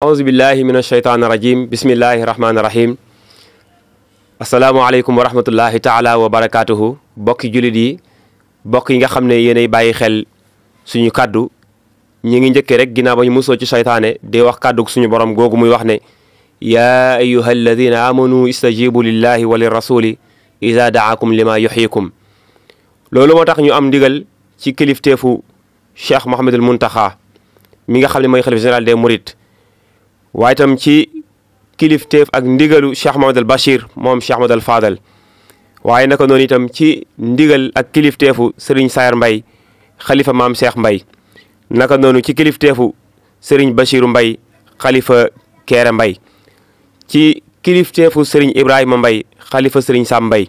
auzu billahi min asheytaan irajim bismillahi rahmaani rahim asalaamualeykum wa rahmatullahi taala wa barakatuhu bokki jullit yi bokk yi nga xam ne yéenay bàyyi xel suñu kàddu ñi ngi njëkkee rek ginnaaw ba ñu musoo ci seytaane di wax kàddu suñu borom googu muy wax ne yaa ayuha alladina amanu istajibu lillahi wa lirrasuli ida daakum lima yuxyikum loolu moo tax ñu am ndigal ci kilifteefu Cheikh Mouhamadul Muntaxa mi nga xam ne mooy xalif général des mourides waaye itam ci kilifteef ak ndigalu Cheikh Mouhamadul Bachir moom Cheikh Mouhamadul Fadal waaye naka noonu itam ci ndigal ak kilifteefu Serigne Sayar Mbay xalifa maam Cheikh Mbay naka noonu ci kilifteefu Serigne Bachiru Mbay xalifa Keere Mbay ci kilifteefu Serigne Ibrahima Mbay xalifa Serigne Sam Mbay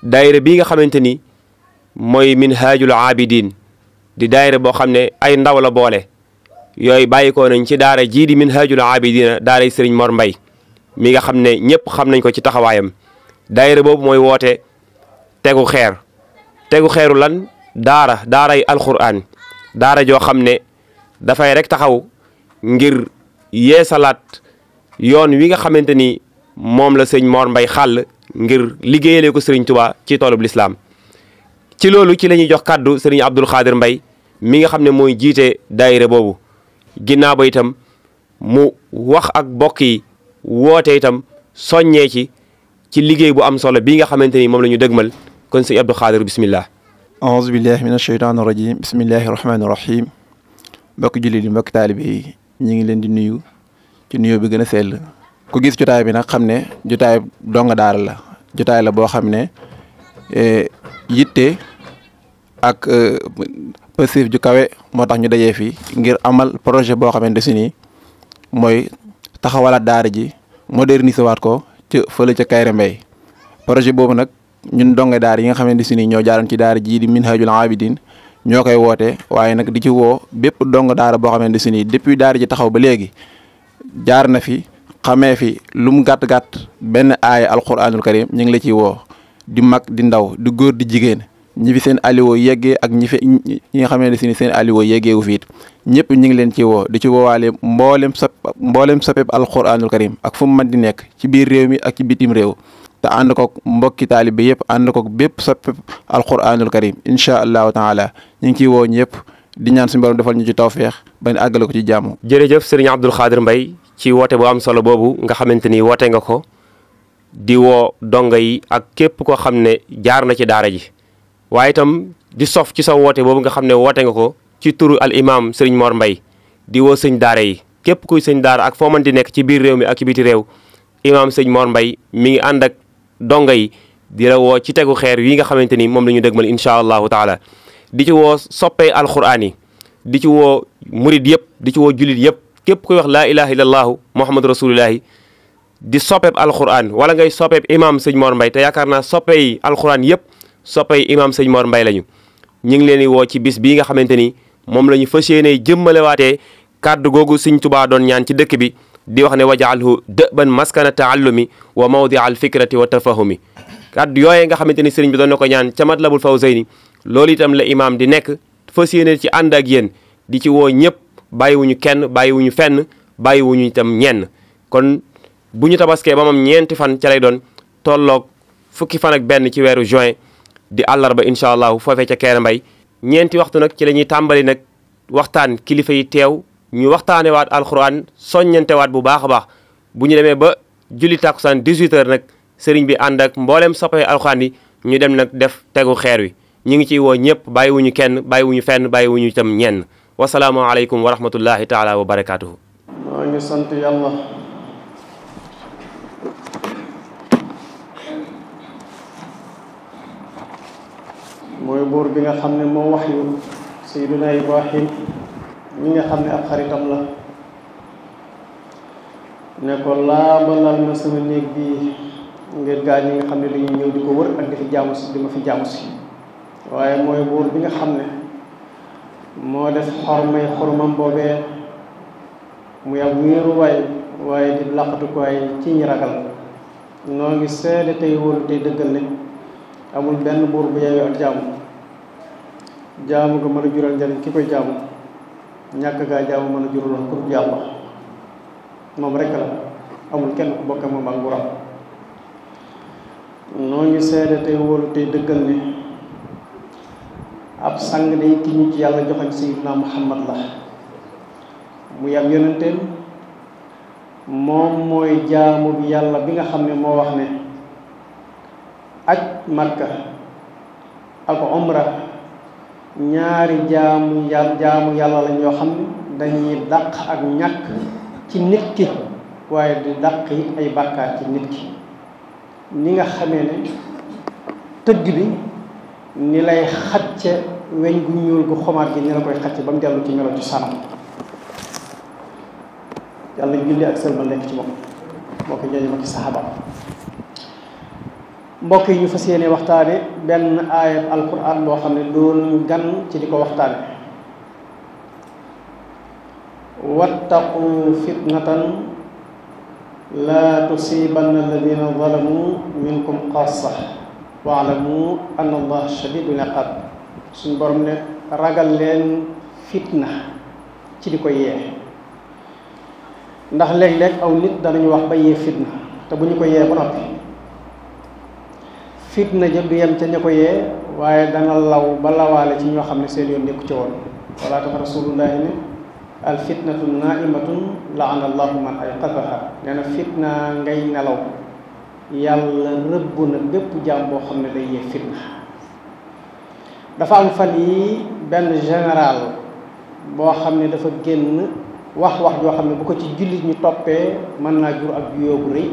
daayira bii nga xamante ni mooy Minhajul Abidin di daayira boo xam ne ay ndaw la boole yooyu bàyyi ko nañ ci daara jii di Minhajul Abidin daaray Serigne Mor Mbay mi nga xam ne ñëpp xam nañ ko ci taxawaayam daayira boobu mooy woote tegu xeeru lan daaray alquran daara joo xam ne dafay rek taxaw ngir yeesalaat yoon wi nga xamante ni moom la sëñ Mor Mbay xàll ngir liggéeyale ko Serigne Touba ci toolub lislaam ci loolu ci la ñuy jox kàddu Serigne Abdul Xaadir Mbay mi nga xam ne mooy jiite daayira boobu ginnaaw ba itam mu wax ak bokk yi woote itam soññee ci liggéey bu am solo bii nga xamante ni moom la ñu dëgmal kon sëñ Abdul Xaadir bismillah aouzu billahi min asheytaani rajim bismillahi rahmaani rahim mbokki jullit yi mbokki taalibe yi ñu ngi leen di nuyu ci nuyoo bi gën a sell ku gis jotaay bi nag xam ne jotaay donga daara la jotaay la boo xam ne yitte ak pësif ju kawe moo tax ñu dajee fi ngir amal projet boo xamante si ni mooy taxawalaat daara ji moderniser waat ko ca fële ca Kayre Mbay projet boobu nag ñun donga daara yi nga xamante si ni ñoo jaaroon ci daara jii di Minhajul Abidin ñoo koy woote waaye nag di ci woo bépp donga daara boo xamante si ni depuis daara ji taxaw ba léegi jaar na fi xamee fi lu mu gàtt-gàtt benn aaya alquranul karim ñu ngi la ciy woo di mag di ndaw di góor di jigéen ñi fi seen aliwo yeggee ak ñi nga xamante si ni seen aliwo yeggeewu fiit ñëpp ñu ngi leen ci woo di ci woowaale mboolem soppeb alquranul karim ak fu mu mën di nekk ci biir réew mi ak ci bitim réew te ànd koog mbokki taalibe yëpp ànd koog bépp soppeb alquranul karim incha allahu taala ñu ngi ciy woo ñëpp di ñaan suñu borom defal ñu ci tawfeex ba ñu àggale ko ci jàmm. jërëjëf sëriñ Abdul Xaadir Mbay ci woote bu am solo boobu nga xamante ni woote nga ko di woo donga yi ak képp koo xam ne jaar na ci daara ji waaye itam di sof ci sa woote boobu nga xam ne woote nga ko ci turu al imam sëriñ Mor Mbay di woo sëñ daara yi képp kuy sëñ daara ak foo mën di nekk ci biir réew mi ak ci biti réew imam sëñ Mor Mbay mi ngi ànd ak donga yi di la woo ci tegu xeer yi nga xamante ni moom la ñu dëgmal incha allahu taala di ci woo soppee alquran yi di ci woo murid yëpp di ci woo julit yëpp képp kuy wax laa ilaha illallahu muhammadu rasulullahi di soppeeb alquran wala ngay soppeeb imam sëñ Mor Mbay te yaakaar naa soppey alquran yëpp soppey imam sëñ Mor Mbay lañu ñu ngi leen di woo ci bis bii nga xamante ni moom la ñu fas yéene jëmmalewaatee kàddu googu sëñ Tuubaa doon ñaan ci dëkk bi di wax ne wajaalhu dëban maskana taallumi wa mawdia al fikrati wa tafahumi kàddu yooyee nga xamante ni sëriñ bi doon na ko ñaan ca Matlabul Fawzayni loolu itam la imam di nekk fas yéene ci ànd ak yéen di ci woo ñëpp bàyyiwuñu kenn bàyyiwuñu fenn bàyyiwuñu itam ñenn kon bu ñu tabaskee ba moom ñeenti fan ca lay doon tolloog fukki fan ak benn ci weeru juin di àllarba incha allah foofee ca Kéré Mbay ñeenti waxtu nag ci la ñuy tàmbali nag waxtaan kilifa yi teew ñu waxtaane waat alquran soññante waat bu baax a baax bu ñu demee ba julli tàkkusaan 18h nag sëriñ bi ànd ak mbooleem soppee alquran yi ñu dem nag def tegu xeer wi ñu ngi ciy woo ñëpp bàyyiwuñu kenn bàyyiwuñu fenn bàyyiwuñu itam ñenn wasalaamu aleykum wa rahmatullahi taala wa barakaatuhu. maa ngi sant yàlla mooy buur bi nga xam ne moo wax yu Seydina Ibrahim mi nga xam ne ab xaritam la ne ko laabalal ma sama néeg bi ngir gaa ñi nga xam ne dañuy ñëw di ko wër ak di fi jaamu si di ma fi jaamu si waaye mooy buur bi nga xam ne moo def xormay xormam boobee muy ab wéeruwaay waaye di laqatukaay ci ñi ragal noo ngi seede tey wóolu tey dëggal ne amul benn buur bu yeeyoo ak jaamu nga mën a jural njariñ ki koy jaamu ñàkk gaa jaamu mën a jural ku dul yàlla moom rek la amul kenn ku bokk moom ak nguuram noo ngi seede tey wóolu tey dëggal ne ab sang day ki ñu ci yàlla joxoñ sayyidina Muhammad la muy ab yonenteem moom mooy jaamu bi yàlla bi nga xam ne moo wax ne aj Makka ak umra ñaari jaamu yàlla lañ yoo xam ne dañuy dàq ak ñàkk ci nit ki waaye di dàq it ay bàkkaar ci nit ki ni nga xamee ne tëgg bi ni lay xacce weñ gu ñuul gu xomaat gi ni la koy xacce ba mu dellu ci melo ci sanam yàlla julli ak sëlmal nekk ci moom mbokk ñooñu ma ci saxaaba mbokk yi ñu fas yéene waxtaane benn aayat alquran boo xam ne doon gan ci di ko waxtaane wattaqu fitnatan laa tusibanna alladina zalamu minkum xaassa waalamu anna allah shadidul iqab suñ borom ne ragal leen fitna ci di ko yee ndax léeg-léeg aw nit danañu wax ba yee fitna te bu ñu ko yee ba noppi fitna ja du yem ca ña ko yee waaye dana law ba lawaale ci ñoo xam ne seen yoon nekku ci woon wala tax rasulullahi ne al fitnatu naimatun laana allahu man ayqadaha nee na fitna ngay nelaw yàlla rëbb na bépp jaam boo xam ne day yee fitna dafa am fan yi benn général boo xam ne dafa génn wax joo xam ne bu ko ci jullit ñu toppee mën naa jur ak juyoo bu rëy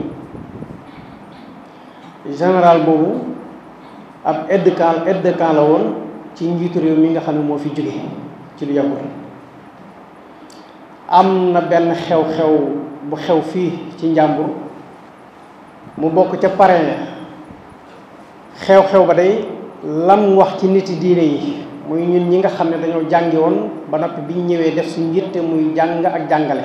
général boobu ab aide de camp la woon ci njiitu réew mi nga xam ne moo fi jóge ci lu yàggul am na benn xew-xew bu xew fii ci Njàmbur mu bokk ca parrain xew-xew ba day lam wax ci niti diine yi muy ñun ñi nga xam ne dañoo jàngi woon ba noppi biñ ñëwee def suñu yitte muy jàng ak jàngale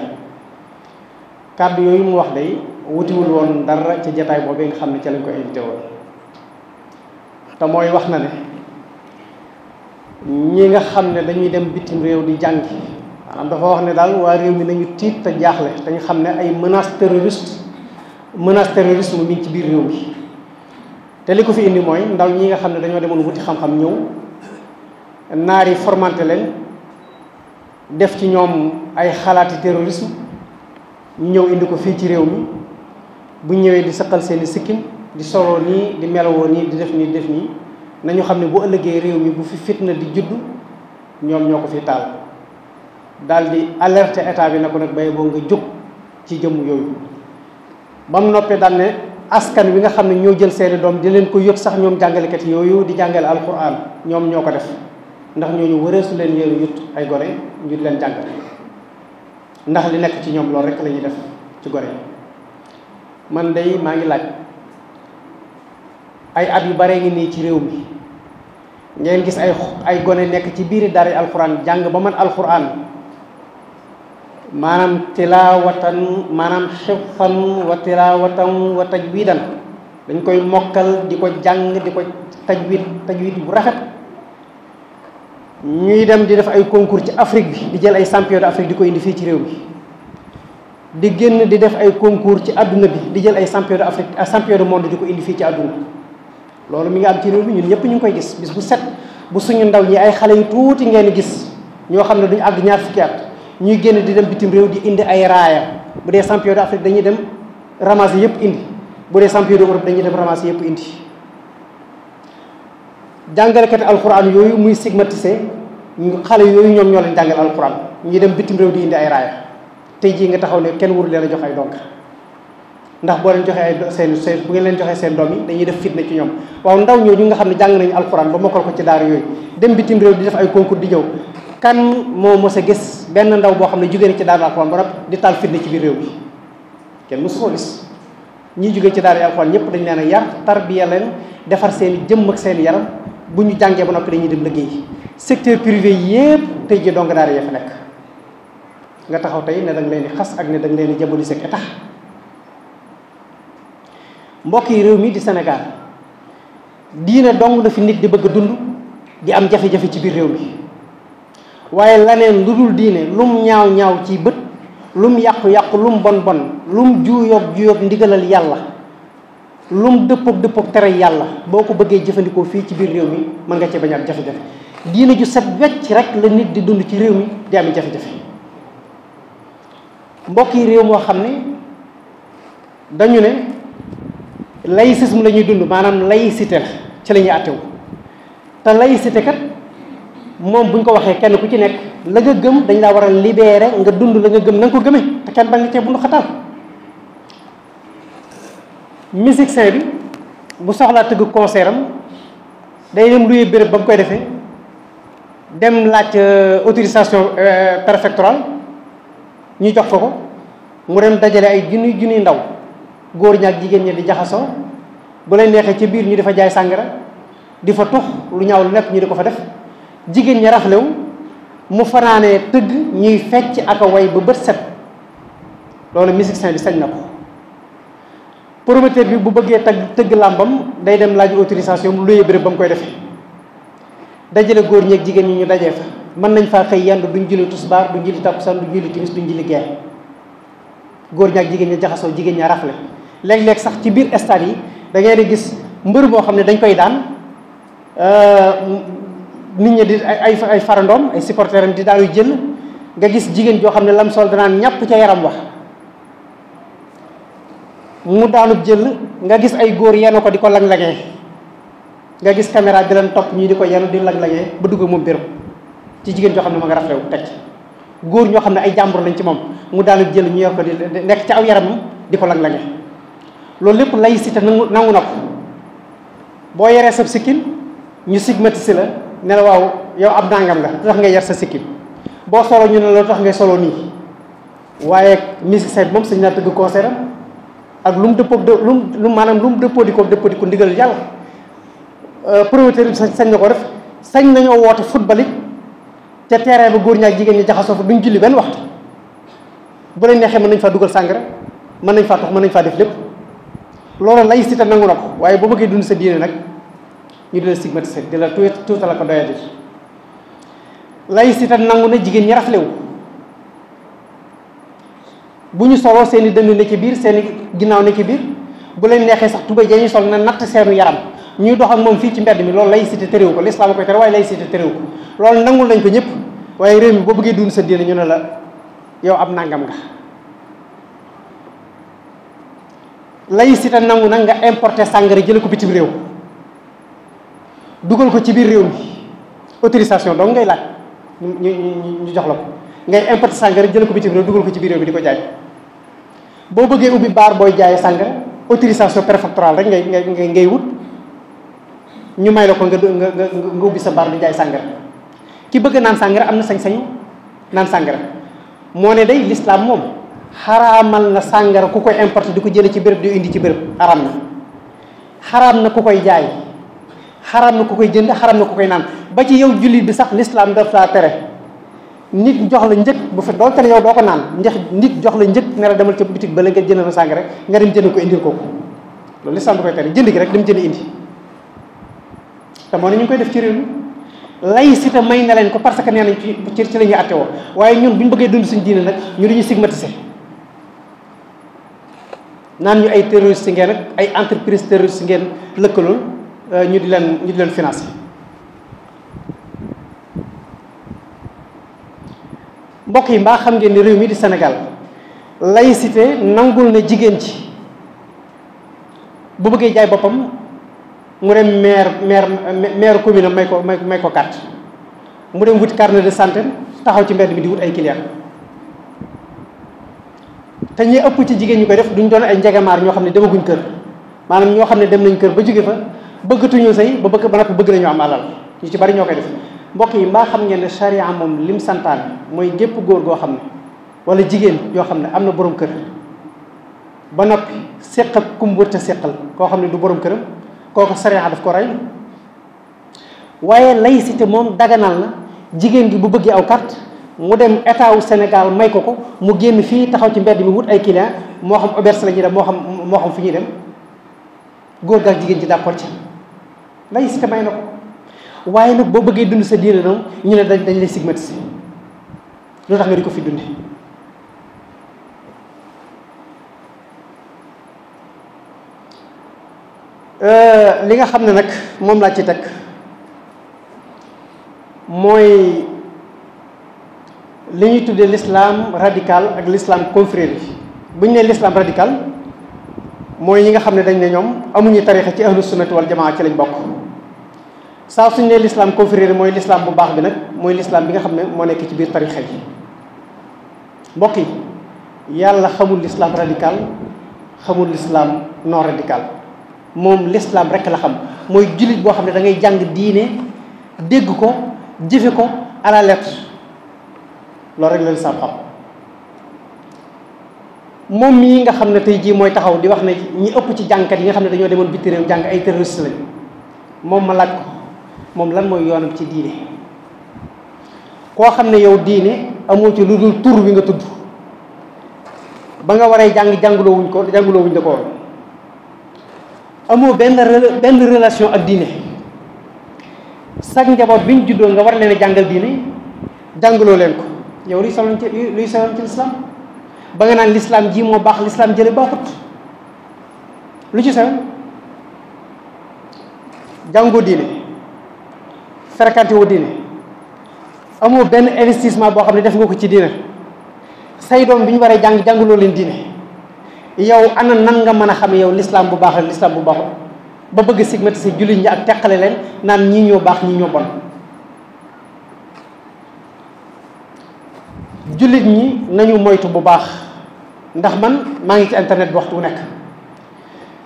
kàddu yooyu mu wax day wutiwul woon dara ci jataay boobu nga xam ne ca lañ ko invité woon te mooy wax na ne ñi nga xam ne dañuy dem bitim réew di jàngi maanaam dafa wax ne daal waa réew mi nañu tiit te jaaxle dañu xam ne ay menace terrorisme mi ngi ci biir réew mi te li ko fi indi mooy ndaw ñi nga xam ne dañoo demoon wuti xam-xam ñëw naar yi formanté leen def ci ñoom ay xalaati terrorisme ñu ñëw indi ko fii ci réew mi bu ñëwee di sëqal seeni sikkim di soloo nii di melowoo nii di def nii nañu xam ne bu ëllëgee réew mi bu fi fitna di judd ñoom ñoo ko fi taal daal di alerter état bi na ko nag bay boo nga jóg ci jëmm yooyu ba mu noppee daal ne askan wi nga xam ne ñoo jël seeni doom di leen ko yëg sax ñoom jàngalekat yooyu di jàngale alquran ñoom ñoo ko def ndax ñooñu wëreesu leen yéelu yut ay gone ñu di leen jàngale ndax li nekk ci ñoom loolu rek la ñuy def ci gone man day maa ngi laaj ay at yu bare ngi nii ci réew mi ngeen gis ay gone nekk ci biiri daara alquran jàng ba man alquran maanaam tilaawatan maanaam xifan wa tilaawatan wa tajwidan dañ koy mokkal di ko jàng di ko tajwid bu rafet ñuy dem di def ay concours ci Afrique bi di jël ay champion d'Afrique di ko indi fii ci réew mi di génn di def ay concours ci àdduna bi di jël ay champion d'Afrique ak champion du monde di ko indi fii ci àdduna loolu mi ngi am ci réew mi ñun ñëpp ñu ngi koy gis bis bu set bu suñu ndaw ñi ay xale yu tuuti ngeen gis ñoo xam ne duñu àgg ñaar fukki at ñuy génn di dem bitim réew di indi ay raaya bu dee champion d'Afrique dañuy dem ramasser yëpp indi bu dee champion d'Europe dañuy dem ramasser yëpp indi jàngalekati alxuraan yooyu muy stigmatisé xale yooyu ñoom ñoo leen jàngal alxuraan ñuy dem bitim réew di indi ay raaya tey jii nga taxaw ne kenn waru leen a jox ay donk ndax boo leen joxee ay seen bu ngeen leen joxee seen doom yi dañuy def fitna ci ñoom waaw ndaw ñooñu nga xam ne jàng nañu alxuraan ba mokkal ko ci daara yooyu dem bitim réew di def ay concours di ñëw kan moo mos a gis benn ndaw boo xam ne jugee na ci daara alxuraan ba noppi di taal fitna ci biir réew mi kenn mosu koo gis ñii jugee ci daara alxuraan ñëpp dañ leen a yar tarbiya leen defar seen jëmm ak seen yaram bu ñu jàngee ba noppi dañuy dem liggéey secteur privé yépp tey ji dong daara ya fa nekk nga taxaw tey ne da nga leen di xas ak ne da nga leen di diaboliser ak état mbokk yi réew mi di Sénégal diine dong la fi nit di bëgg a dund di am jafe-jafe ci biir réew mi waaye laneen lu dul diine lum ñaaw ci bët lum yàqu-yàqu lum bon bon lum juuyoog ndigalal yàlla lum dëppoog tere yàlla boo ko bëggee jëfandikoo fii ci biir réew mi mën nga cee bañ am jafe-jafe diine ju set wecc rek la nit di dund ci réew mi di ami jafe-jafe mbokk yi réew moo xam ne dañu ne laïcisme la ñuy dund maanaam laïcité la ci la ñuy àttewu te laïcité kat moom bu ñu ko waxee kenn ku ci nekk la nga gëm dañ laa war a libéré nga dund la nga gëm na nga ko gëmee te kenn bañ nga cee bundu xataal musicien bi bu soxlaa tëgg concert am day dem luy béréb ba mu koy defee dem laaj autorisation préfectorale ñu jox ko mu dem dajale ay junniy ndaw góor ñi ak jigéen ñi di jaxasoo bu leen neexee ci biir ñu di fa jaay sàngara di fa tux lu ñaaw lu nekk ñu di ko fa def jigéen ñi raflewu mu fanaanee tëgg ñuy fecc ak a way ba bët set loolu musicien bi sañ na ko promoteur bi bu bëggee tëgg làmbam day dem laaj autorisation mu luyee béréb ba mu koy defee dajale góor ñi ak jigéen ñi ñu dajee fa mën nañ faa xëy yendu duñ julli tusbaar duñ julli takkusaan duñ julli timis duñ julli gee góor ñi ak jigéen ñi jaxasoo jigéen ñi rafle léeg-léeg sax ci biir stade yi da ngay di gis mbër moo xam ne dañ koy daan nit ñi di ay farandoom ay supporter am di daanuy jël nga gis jigéen joo xam ne lam sol danaan ñàpp ca yaram wax mu daanub jël nga gis ay góor yenu ko di ko lang-langee nga gis caméra di leen topp ñii di ko yenu di lang-langee ba dugg moom béréb ci jigéen joo xam ne ma nga raflewu teg ci góor ñoo xam ne ay jàmbur lañ ci moom mu daanub jël ñu yor ko di nekk ci aw yaramam di ko lang-langee loolu lépp laïcité nangu na ko boo yeree sab sikkin ñu stigmatisé la ne la waaw yow ab nangam nga lu tax ngay yar sa sikkim boo solo ñu ne la lu tax ngay solo nii waaye musicien bi moom sañ naa tëgg concert am ak lu mu dëppoog lu maanaam lu mu dëppoo di ko ndigal yàlla promoteur bi sañ na ko def sañ nañoo woote football it te terrain ba góor ñi ak jigéen ñi jaxasoo fa duñ julli benn waxtu bu leen neexee mën nañ faa dugal sàngara mën nañ faa tox mën nañ faa def lépp loolu laïcité nangu na ko waaye boo bëggee dund sa diine nag ñu di la stigmatisé di la tuuta la ko doyati laïcité nangu na jigéen ñi raflewu bu ñu soloo seen i dënn ne ci biir seen i ginnaaw ne ci biir bu leen neexee sax tubéy ja ñuy sol na natt seenu yaram ñuy dox ak moom fii ci mbedd mi loolu laïcité terewu ko l'islam a koy tere waaye laïcité terewu ko loolu nangul nañ ko ñëpp waaye réew mi boo bëggee dund sa diine ñu ne la yow ab nangam nga laïcité nangu nag nga importer sàngara jële ko bitim réew dugal ko ci biir réew mi autorisation donc ngay laaj ñu jox la ko ngay importer sàngara jële ko bitim réew dugal ko ci biir réew mi di ko jaay boo bëggee ubbi baar booy jaayee sàngara autorisation préfectorale rek ngay wut ñu may la ko nga ubbi sa baar di jaay sàngara ki bëgg naan sàngara am na sañ-sañu naan sàngara moo ne day l'islam moom xaraamal na sàngara ku koy importer di ko jële ci béréb di indi ci béréb xaraam na ku koy jaay xaraam na ku koy jënd xaraam na ku koy naan ba ci yow jullit bi sax l'islam daf laa tere nit jox la njëg bu fe dool te ne yow doo ko naan nit jox la njëg ne la demal ca boutique ba la nga jënd ma sàngara rek nga dem jënd ko indil ko loolu l'islam da koy tere jënd gi rek dem jënd indi te moo ne ñu ngi koy def ci réew mi laïcité may na leen ko parce que nee nañ ci la ñuy atte woo waaye ñun bu ñu bëggee dund suñu diine nag ñu dañuy stigmatisé naan ñu ay terroriste ngeen ak ay entreprise terroriste ngeen lëkkalool ñu di leen financé mbokk yi mbaa xam ngeen ni réew mi di Sénégal laïcité nangul na jigéen ci bu bëggee jaay boppam mu dem maire commune am may ko carte mu dem wuti carnet de santé taxaw ci mbedd mi di wut ay client te ñi ëpp ci jigéen ñi koy def duñ doon ay njegamaar ñoo xam ne demaguñ kër maanaam ñoo xam ne dem nañ kër ba jóge fa bëggatuñu sëy ba noppi bëgg nañu am alal ñu ci bari ñoo koy def mbokk yi mbaa xam ngeen ne charia moom lim santaane mooy gépp góor goo xam ne wala jigéen yoo xam ne am na borom kër ba noppi séq ak kum wërta séqal koo xam ne du borom këram kooku charia daf ko rey waaye laïcité moom daganal na jigéen gi bu bëggee aw carte mu dem état wu Sénégal may ko mu génn fii taxaw ci mbedd mi wut ay client moo xam auberge la ñuy dem moo xam fi ñuy dem góor gaak jigéen ci d'accord ci laïcité may na ko waaye nag boo bëggee dund sa diine noonu ñu ne dañ lay stigmatiser lu tax nga di ko fi dunde li nga xam ne nag moom laa ci teg mooy li ñuy tuddee l'islam radical ak l'islam confrérie bu ñu nee l'islam radical mooy ñi nga xam ne dañ ne ñoom amuñu tarixa ci ahlu sunnati wal jamaa ci lañ bokk. saa suñu nee l'islam confrérie mooy l'islam bu baax bi nag mooy l'islam bi nga xam ne moo nekk ci biir tarixa yi. mbokk yi yàlla xamul l'islam radical xamul l'islam non radical moom l'islam rek la xam mooy jullit boo xam ne da ngay jàng diine dégg ko jëfe ko à la lettre loolu rek la l'islam xam. moom mii nga xam ne tey jii mooy taxaw di wax ne ñi ëpp ci jàngkat yi nga xam ne dañoo demoon bitti réew jàng ay terroriste lañ moom ma laaj ko moom lan mooy yoonam ci diine. koo xam ne yow diine amoo ci lu dul tur bi nga tudd ba nga waree jànguloo wuñ da ko woon amoo benn relation ak diine sag njaboot bi ñu juddoo nga war leen a jàngal diine jàngaloo leen ko yow luy soloon ci lislaam ba nga naan lislaam ji moo baax lislaam jële baaxut lu ci sew jàngoo diine fréquenté woo diine amoo benn investissement boo xam ne def nga ko ci diine say doom bi ñu waree jàngaloo leen diine yow ana nan nga mën a xam yow l'islam bu baax ak l'islam bu baaxut ba bëgg stigmatiser jullit ñi ak teqale leen naan ñii ñoo baax ñii ñoo bon. jullit ñi nañu moytu bu baax ndax man maa ngi ci internet bi waxtu wu nekk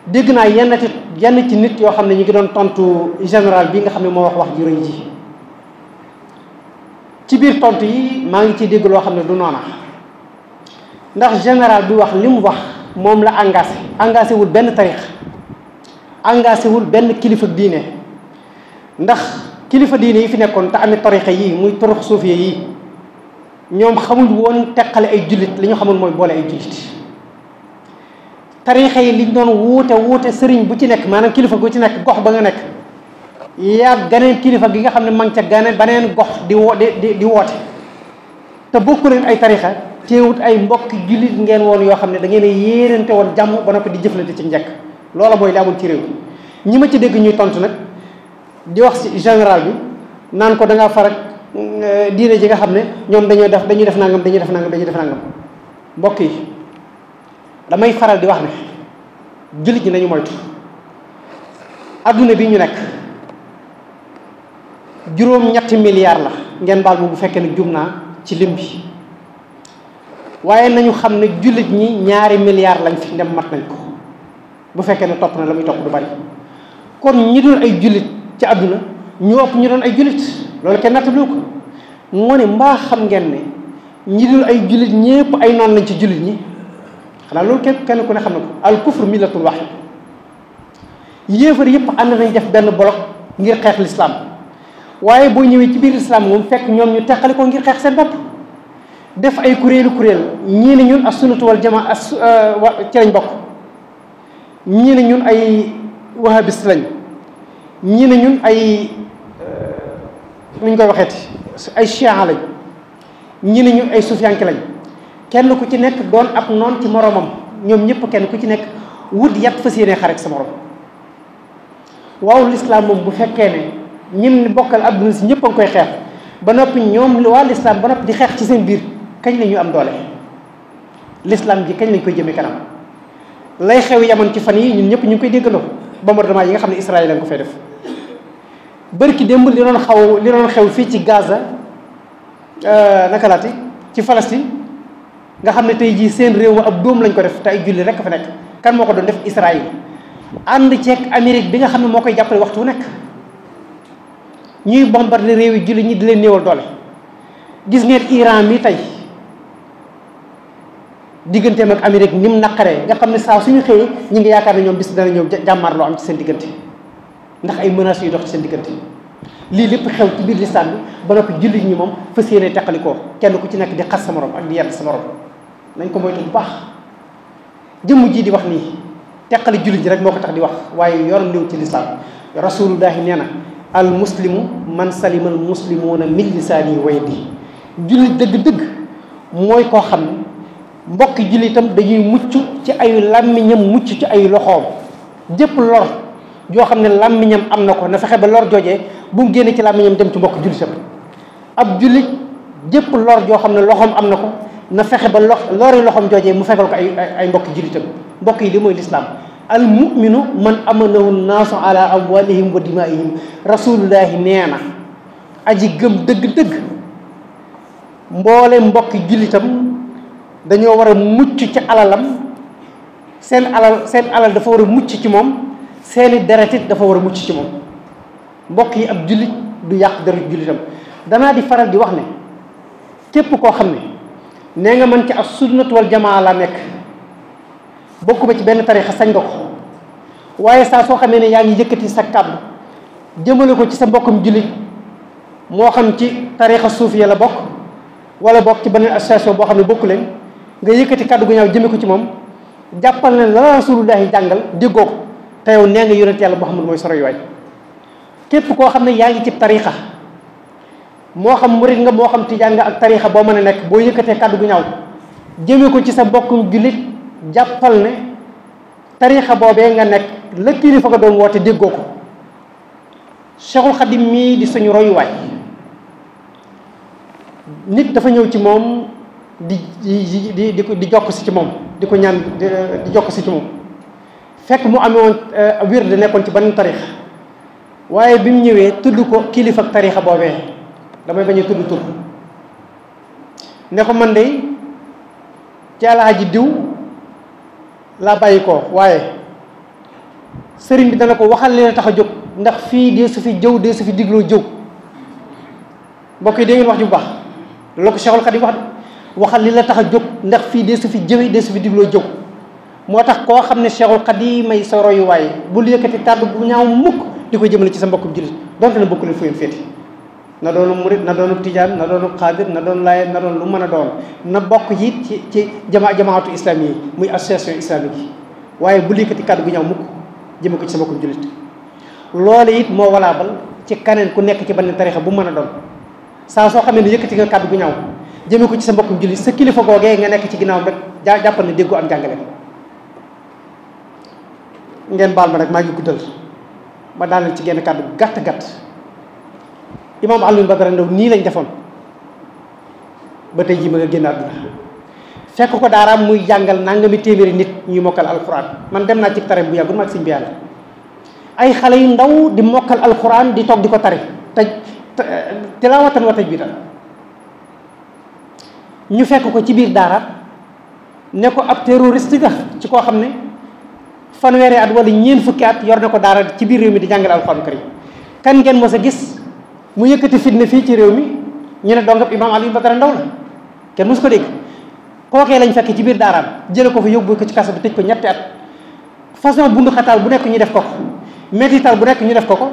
dégg naa yenn ci nit yoo xam ne ñu ngi doon tontu général bi nga xam ne moo wax ju rëy ji ci biir tontu yi maa ngi ciy dégg loo xam ne du noona ndax général bi wax li mu wax moom la engagé wul benn tarix engagé wul benn kilifa diine ndax kilifa diine yi fi nekkoon te amit tarixa yi muy turux suufiye yi ñoom xamul woon teqale ay jullit li ñu xamul mooy boole ay jullit tarixa yi liñ doon wuute sëriñ bu ci nekk maanaam kilifa gu ci nekk gox ba nga nekk yaa ganeen kilifa gi nga xam ne ma ngi ca baneen gox di woote te bokku leen ay tarixa teewut ay mbokki jullit ngeen woon yoo xam ne da ngeen a yéenante woon jàmm ba noppi di jëflante ci njëkk loola mooy li amul ci réew ñi ma ci dégg ñuy tontu nag di wax ci général bi naan ko da ngaa farak diine ji nga xam ne ñoom dañuy def nangam mbokk yi damay faral di wax ne jullit ñi nañu moytu adduna bi ñu nekk juróom-ñetti milliards la ngeen baal ma bu fekkee ne jum naa ci lim bi waaye nañu xam ne jullit ñi 2 milliards lañ fi ndem mat nañ ko bu fekkee ne topp na la muy topp du bari kon ñi doon ay jullit ci àdduna ñu ëpp ñu doon ay jullit loolu kenn nattabloo ko moo ne mbaa xam ngeen ne ñi dul ay jullit ñépp ay noon lañ ci jullit ñi xanaa loolu kenn ku ne xam na ko al kufru millatun wahid yéefar yëpp ànd nañ def benn bloc ngir xeex l'islam waaye boo ñëwee ci biir l'islam moom fekk ñoom ñu teqali ko ngir xeex seen bopp def ay kuréel ñii ne ñun as sunnatu wal jamaa ci lañ bokk ñii ne ñun ay wahabist lañ ñii ne ñun ay nuñ koy waxeeti ay chiites lañ ñii ne ñun ay sufiyanke lañ kenn ku ci nekk doon ab noon ci moromam ñoom ñëpp kenn ku ci nekk wut yat fas yéene xarek sa morom waaw l'islam moom bu fekkee ne ñim bokkal adduna si ñëpp a ngi koy xeex ba noppi ñoom waa l'islam ba noppi di xeex ci seen biir kañ la ñu am doole l'islam ji kañ lañ koy jëmee kanam lay xew yaman ci fan yi ñun ñëpp ñu ngi koy déggandoo bombardement yi nga xam ne Israël lañ ko fay def bërki démb li doon xew fii ci Gaza naka laati ci Palestine nga xam ne tey jii seen réew ma ab dóom lañ ko def te ay julli rek fa nekk kan moo ko doon def Israël ànd ceeg Amérique bi nga xam ne moo koy jàppale waxtu wu nekk ñuy bombardé réew yi julli ñi di leen néewal doole gis ngeen Iran mi tey digganteem ak Amérique ni mu naqaree nga xam ne saa suñu xëyee ñi ngi yaakaar ne ñoom bis dana ñëw jàmmaar loo am ci seen diggante ndax ay menaces yu dox ci seen diggante lii lépp xew ci biir listaan bi ba noppi jullit ñi moom fas yéene teqalikoo kenn ku ci nekk di xas sa morom ak di yedd sa morom nañ ko moytu bu baax jëmm jii di wax nii teqali jullit ñi rek moo ko tax di wax waaye yoonam néew ci lislaam rasulullahi nee na al muslimu man salima al muslimuuna min lisaanihi wa yadihi jullit dëgg-dëgg mooy koo xam ne mbokki jullitam dañuy mucc ci ay làmmiñam mucc ci ay loxoom jëpp lor joo xam ne làmmiñam am na ko na fexe ba lor joojee bu mu génne ci làmmiñam dem ci mbokk jullitam. ab jullit jëpp lor joo xam ne loxoom am na ko na fexe ba lori loxoom joojee mu fegal ko ay mbokk jullitam. mbokk yi li mooy lislaam al muminu man amanahu naasu ala amwalihim wa dimaihim rasulullahi nee na aji gëm dëgg-dëgg mboole mbokki jullitam dañoo war a mucc ci alalam seen alal dafa war a mucc ci moom seeni deret it dafa war a mucc ci moom. mbokk yi ab jullit du yàq deret jullitam. danaa di faral di wax ne képp koo xam ne nee nga man ci as sunnat wal jamaa la nekk bokkuma ci benn tarixa sañ nga ko waaye saa soo xamee ne yaa ngi yëkkati sa kàddu jëmale ko ci sa mbokkum jullit moo xam ci tarixa suufiya la bokk wala bokk ci beneen association boo xam ne bokku leen nga yëkkati kàddu gu ñaaw jëme ko ci moom jàppal ne la rasulullahi jàngal déggoo ko te yow nee nga yonent yàlla Muhammad mooy sa royuwaay. képp koo xam ne yaa ngi ci tarixa moo xam murit nga moo xam tijaan nga ak tarixa boo mën a nekk boo yëkkatee kàddu gu ñaaw jëme ko ci sa mbokkum jullit jàppal ne tarixa boobee nga nekk la kilifa nga doon woote déggoo ko. Cheikhul Khadim mii di suñu royuwaay nit dafa ñëw ci moom di jokk si ci moom di ko ñaan di jokk si ci moom fekk mu amee woon wird nekkoon ci benn tarixa waaye bi mu ñëwee tudd ko kilifa ak tarixa boobee damay bañ a tudd tur ne ko man de ci alaaji diw laa bàyyi ko waaye sëriñ bi dana ko waxal leen tax a jóg ndax fii dee su fi jëw dee su fi digloo jëw. mbokk yi dégg ngeen wax ju bu baax loolu ko Cheikhul Khadim wax waxal li la tax a jóg ndax fii dee su fi jëwee dee su fi digloo jëw. moo tax koo xam ne Cheikhul Khadim may sa royuwaay bul yëkkati kàddu bu ñaaw mukk di ko jëmale ci sa mbokkum jullit donte na bokk leen fu ngeen féete. na doonu murit na doonu tijaan na doonu xaadir na doon laayeen na doon lu mën a doon na bokk yi ci jamaatu islami yi muy association islamique yi waaye bul yëkkati kàddu bu ñaaw mukk jëme ko ci sa mbokkum jullit. loolu it moo walaabal ci kaneen ku nekk ci benn tarixa bu mën a doon saa soo xamee ne yëkkati nga kàddu gu ñaaw jëme ko ci sa mbokkum jullit sa kilifa googee nga nekk ci ginnaawam rek jàppal ne déggu am jàngale. ngeen baal ma rek maa ngi guddal ma daaneel ci genn kàddu gàtt imaam Alioune Badara Ndao nii lañ defoon ba tey jii ma nga génn àdduna fekk ko daaraam muy jàngal nangami téeméeri nit ñuy mokkal alxuraan. man dem naa ci tare bu yàggul ma ak sëñ bi yàlla ay xale yu ndaw di mokkal alxuraan di toog di ko tari te tilaawatan wa tajwiidan ñu fekk ko ci biir daara ne ko ab terroriste ga ci koo xam ne fanweeri at wala ñeent fukki at yor na ko daara ci biir réew mi di jàngale alxuraan karim kan ngeen mos a gis mu yëkkati fitna fii ci réew mi ñu ne dongab imaam Alioune Badara Ndao la kenn mos ko dégg. kookee lañ fekk ci biir daaraam jële ko fa yóbbu ko ci kaso bi tëj ko ñetti at façon bundu xataal bu nekk ñu def ko ko métital bu nekk ñu def ko ko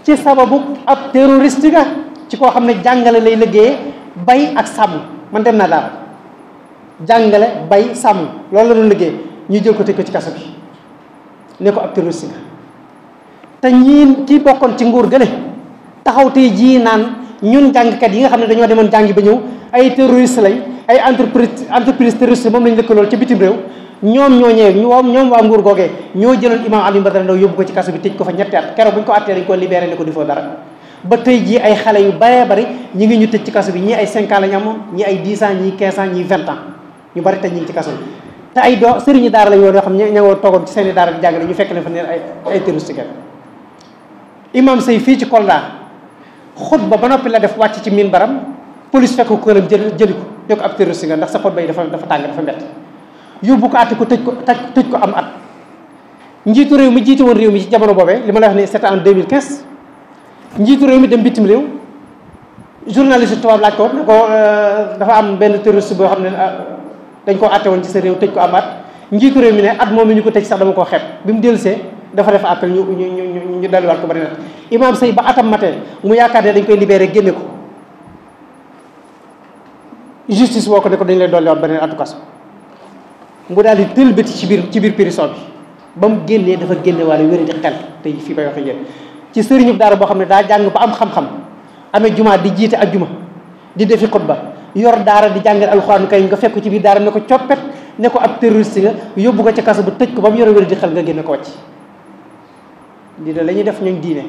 ci sababu ab terroriste ga ci koo xam ne jàngale lay liggéeyee bay ak sàmm. man dem naa daara jàngale bay sàmm loolu la doon liggéey ñu jël ko tëj ko ci kaso bi ne ko ab terroriste ga te ñii kii bokkoon ci nguur gële taxaw tey jii naan ñun jàngkat yi nga xam ne dañoo demoon jàngi ba ñëw ay terroriste lañ ay entreprise terroriste moom lañ lëkkalool ci bitim réew ñoom ñoo ñëwee ñoom waa nguur googee ñoo jëloon imaam Alioune Badara Ndao yóbbu ko ci kaso bi tëj ko fa ñetti at keroog bu ñu ko attee dañ ko libéré ne ko defoo dara ba tey jii ay xale yu baree bari ñi ngi ñu tëj ci kaso bi ñii ay 5 ans la ñu amoon ñii ay 10 ans ñii 15 ans ñii 20 ans ñu bari tey ñi ngi ci kaso bi te ay sëriñu daara la yoon yoo xam ne ña nga toogoon ci seeni daara di jàngale ñu fekk leen fa ne ay terroriste kat imam Sey fii ci Kolda xutba ba noppi la def wàcc ci minbaram police fekk ko këram jëli ko ne ko ab terroriste nga ndax sa xutba yi dafa tàng dafa mbett yóbbu ko àtte ko tëj ko am at. njiitu réew mi jiite woon réew mi ci jamono boobee li ma lay wax ne c'était en 2015 njiitu réew mi dem bitim réew journaliste tubaab laaj ko ne ko dafa am benn terroriste boo xam ne dañ koo àtte woon ci sa réew tëj ko am at njiitu réew mi ne at moom ñu ko tëj sax dama koo xeeb bi mu dellusee dafa def appel ñu delluwaat ko bari na imam Sey ba atam matee mu yaakaar ne dañ koy libéré génne ko justice woo ko ne ko dañ lay dolliwaat beneen atu kaso mu daal di tëlbati ci biir prison bi ba mu génnee dafa génne wàlle wéri di xel tey fii bay waxe yéen ci sëriñu daara boo xam ne daa jàng ba am xam-xam amee jumaa di jiite ak juma di defi xutba yor daara di jàngal alxuraan kay nga fekk ci biir daara ne ko coppet ne ko ab terroriste nga yóbbu ko ca kaso ba tëj ko ba mu yore wéri di xel nga génne ko wàcc lii de la ñuy def ñooñ diine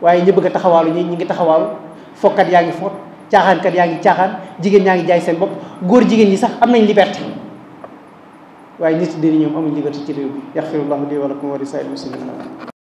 waaye ñi bëgg a taxawaalu ñi ngi taxawaalu fokkat yaa ngi foot caaxaankat yaa ngi caaxaan jigéen ñaa ngi jaay seen bopp góor jigéen ñi sax am nañ liberté waaye nit diine ñoom amuñ liberté ci réew bi yaxfirullahu li wa lakum wa li saa'iril muslimin